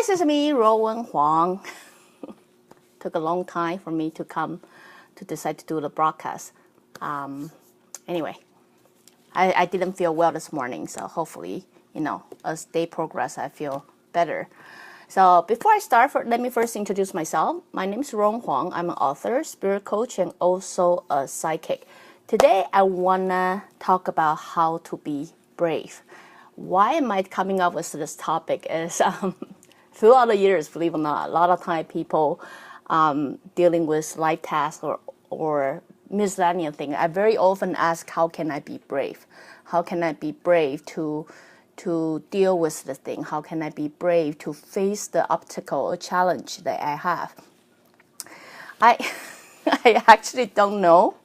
this is me, Ruowen Huang. Took a long time for me to decide to do the broadcast. Anyway, I didn't feel well this morning, so hopefully, as day progresses, I feel better. So before I start, let me first introduce myself. My name is Ruowen Huang. I'm an author, spirit coach, and also a psychic. Today, I want to talk about how to be brave. Why am I coming up with this topic is throughout the years, believe it or not, a lot of time people dealing with life tasks or miscellaneous things, I very often ask, how can I be brave? How can I be brave to deal with the thing? How can I be brave to face the obstacle or challenge that I have? I actually don't know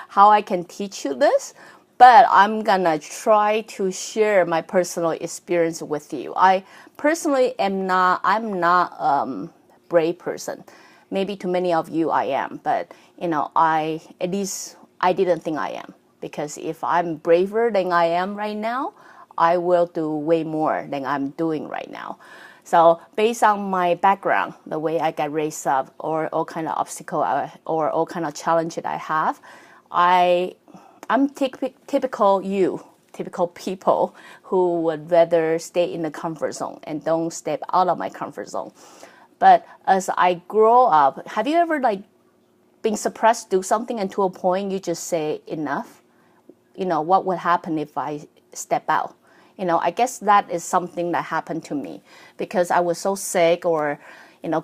how I can teach you this, but I'm gonna try to share my personal experience with you. I personally I'm not a brave person. Maybe to many of you I am, but I didn't think I am, because if I'm braver than I am right now, I will do way more than I'm doing right now. So based on my background, the way I got raised up, or all kind of obstacle or all kind of challenge that I have, I'm typical people who would rather stay in the comfort zone and don't step out of my comfort zone. But as I grow up, have you ever been suppressed to do something, and to a point you just say enough? What would happen if I step out? I guess that is something that happened to me because I was so sick, or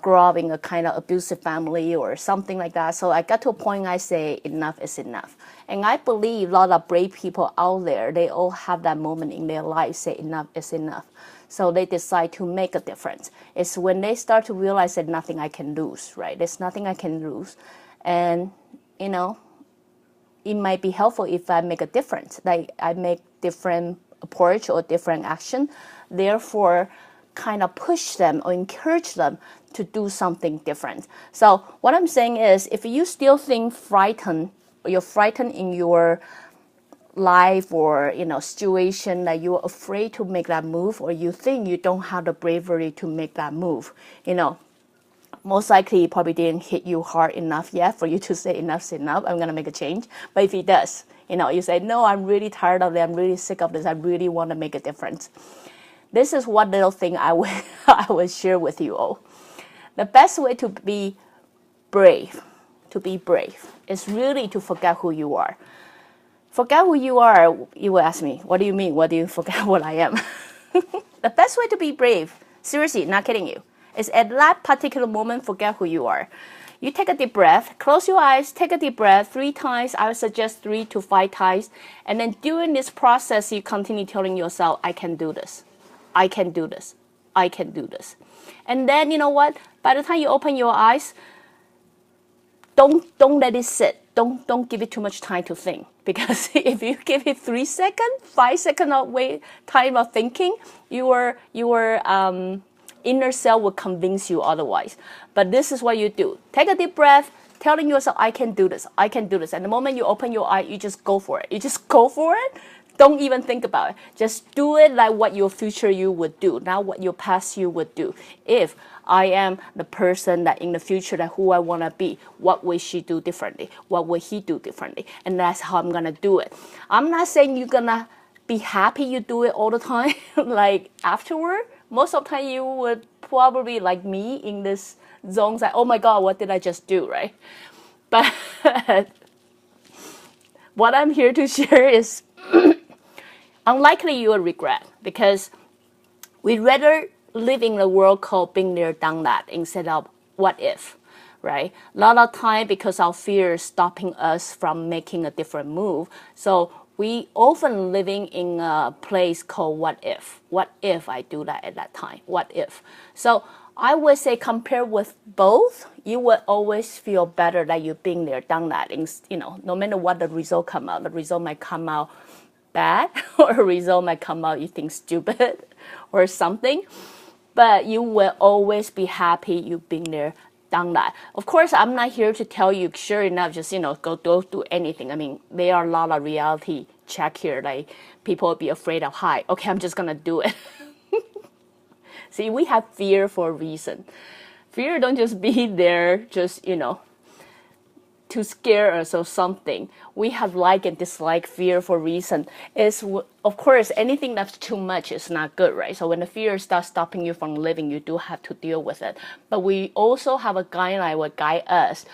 grow up in a kind of abusive family or something like that. So I got to a point I say enough is enough. And I believe a lot of brave people out there, they all have that moment in their life, say enough is enough. So they decide to make a difference. It's when they start to realize that nothing I can lose, right? There's nothing I can lose. And, it might be helpful if I make a difference. Like I make different approach or different action. Therefore, kind of push them or encourage them to do something different. So what I'm saying is, if you still think frightened, or you're frightened in your life or situation, that you're afraid to make that move, or you think you don't have the bravery to make that move, most likely it probably didn't hit you hard enough yet for you to say enough's enough, I'm going to make a change. But if it does, you say, no, I'm really tired of it, I'm really sick of this, I really want to make a difference. This is one little thing I will share with you all. The best way to be brave, is really to forget who you are. Forget who you are, you will ask me, what do you mean? What do you forget what I am? The best way to be brave, seriously, not kidding you, is at that particular moment, forget who you are. You take a deep breath, close your eyes, take a deep breath 3 times. I would suggest 3 to 5 times. And then during this process, you continue telling yourself, I can do this. I can do this. I can do this. And then, you know what? By the time you open your eyes, don't let it sit. Don't give it too much time to think. Because if you give it 3 seconds, 5 seconds of time of thinking, your inner self will convince you otherwise. But this is what you do. Take a deep breath, telling yourself, I can do this. I can do this. And the moment you open your eye, you just go for it. You just go for it. Don't even think about it. Just do it like what your future you would do, not what your past you would do. If I am the person that in the future, that who I want to be, what will she do differently? What will he do differently? And that's how I'm going to do it. I'm not saying you're going to be happy you do it all the time, like afterward. Most of the time you would probably, like me, in this zone, like, oh my God, what did I just do, right? But what I'm here to share is unlikely you will regret, because we'd rather live in a world called being there, done that, instead of what if, right? A lot of time, because our fear is stopping us from making a different move. So we often living in a place called what if. What if I do that at that time? What if? So I would say, compare with both, you will always feel better that you've been there, done that. No matter what the result come out, the result might come out bad, or a result might come out you think stupid or something, but you will always be happy you've been there, done that. Of course, I'm not here to tell you, sure enough, just go do anything. I mean, there are a lot of reality check here, like people will be afraid of height. Okay, I'm just gonna do it. See, we have fear for a reason. Fear don't just be there just, to scare us or something. We have like and dislike fear for a reason. Of course, anything that's too much is not good, right? So when the fear starts stopping you from living, you do have to deal with it. But we also have a guideline that guide us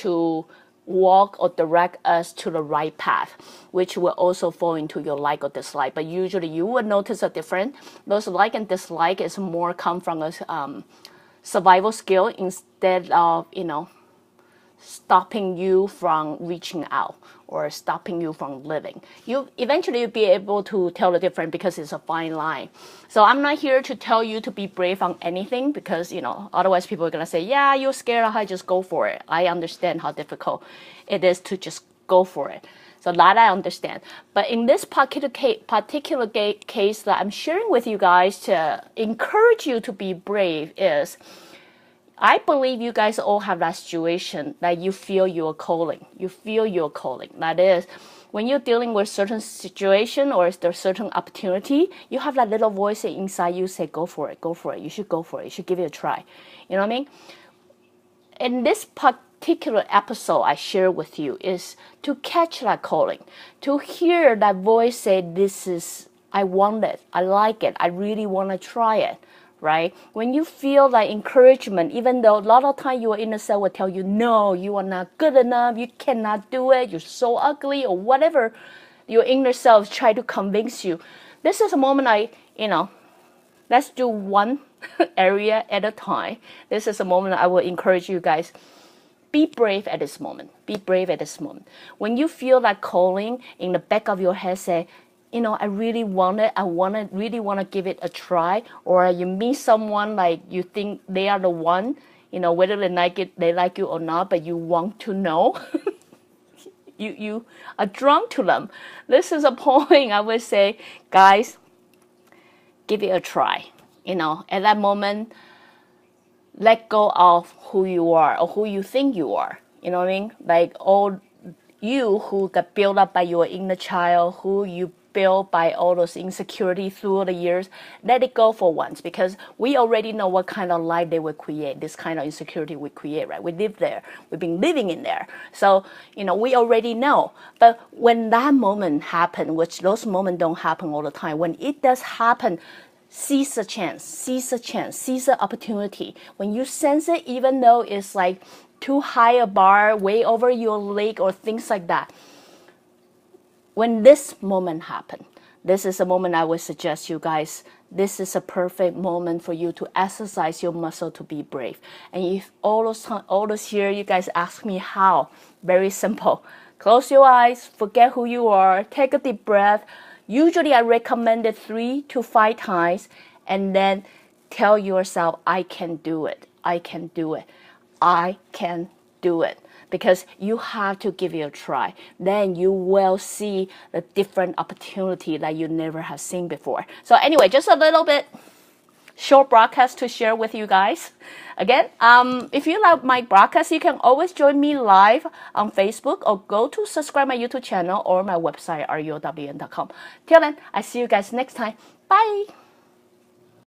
to walk or direct us to the right path, which will also fall into your like or dislike. But usually you will notice a difference. Those like and dislike is more come from a survival skill instead of, stopping you from reaching out or stopping you from living. You eventually you'll be able to tell the difference because it's a fine line. So I'm not here to tell you to be brave on anything because, otherwise people are going to say, yeah, you're scared, I just go for it. I understand how difficult it is to just go for it. So that I understand. But in this particular case that I'm sharing with you guys to encourage you to be brave is, I believe you guys all have that situation that you feel your calling. You feel your calling. That is, when you're dealing with certain situation or there's certain opportunity, you have that little voice inside you say, go for it, go for it. You should go for it. You should give it a try. You know what I mean? In this particular episode I share with you is to catch that calling, to hear that voice say, I want it, I like it, I really want to try it. Right? When you feel that encouragement, even though a lot of time your inner self will tell you, no, you are not good enough, you cannot do it, you're so ugly, or whatever your inner self try to convince you. This is a moment let's do one area at a time. This is a moment I will encourage you guys. Be brave at this moment. Be brave at this moment. When you feel that calling in the back of your head, say, I really want it. Really want to give it a try. Or you meet someone like you think they are the one, whether they like you or not, but you want to know. you are drawn to them. This is a point I would say, guys, give it a try. At that moment, let go of who you are or who you think you are. You know what I mean? Like all you who got built up by your inner child, who you built by all those insecurities through the years, let it go for once, because we already know what kind of life they will create, this kind of insecurity we create, right? We live there. We've been living in there. So, we already know. But when that moment happens, which those moments don't happen all the time, when it does happen, seize the chance, seize the opportunity. When you sense it, even though it's like too high a bar, way over your leg or things like that, when this moment happens, this is a moment I would suggest you guys, this is a perfect moment for you to exercise your muscle to be brave. And if all those years you guys ask me how, very simple. Close your eyes, forget who you are, take a deep breath. Usually I recommend it 3 to 5 times, and then tell yourself, I can do it, I can do it, I can do it. Because you have to give it a try. Then you will see the different opportunity that you never have seen before. So anyway, just a little bit short broadcast to share with you guys. Again, if you like my broadcast, you can always join me live on Facebook or go to subscribe my YouTube channel or my website, ruowen.com. Till then, I see you guys next time. Bye!